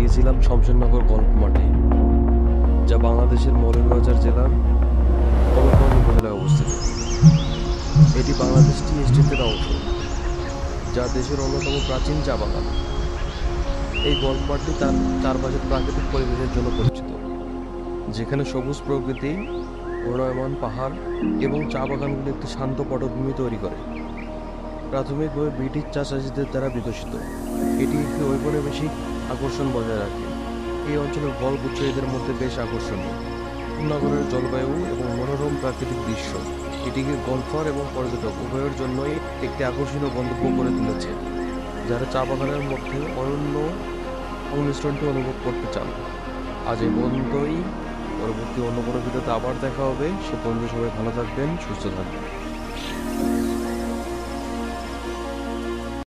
গিয়েছিলাম শমশেরনগর গল্ফ মাঠে, যা বাংলাদেশের মৌলভীবাজার জেলার কলকাতা উপজেলায় অবস্থিত। এটি বাংলাদেশ টি এস্টেটের অংশ, যা দেশের অন্যতম প্রাচীন চা বাগান। এই গল্ফ মাঠটি তার চারপাশের প্রাকৃতিক পরিবেশের জন্য পরিচিত, যেখানে সবুজ প্রকৃতি, ঘূর্ণায়মান পাহাড় এবং চা বাগানগুলি একটি শান্ত পটভূমি তৈরি করে। প্রাথমিকভাবে ব্রিটিশ চা চাষিদের দ্বারা বিকশিত, এটি একটি ঔপনিবেশিক আকর্ষণ বজায় রাখে। এই অঞ্চলের গল্ফ উৎসাহীদের মধ্যে বেশ আকর্ষণীয়। নগরের জলবায়ু এবং মনোরম প্রাকৃতিক দৃশ্য এটিকে গল্ফার এবং পর্যটক উভয়ের জন্যই একটি আকর্ষণীয় গন্তব্য করে তুলেছে, যারা চা বাগানের মধ্যে অনন্য সংমিশ্রণটি অনুভব করতে চান। আজ এই পর্যন্তই। পরবর্তী অন্য কোনো ভিডিওতে আবার দেখা হবে। সে পর্যন্ত সবাই ভালো থাকবেন, সুস্থ থাকবেন।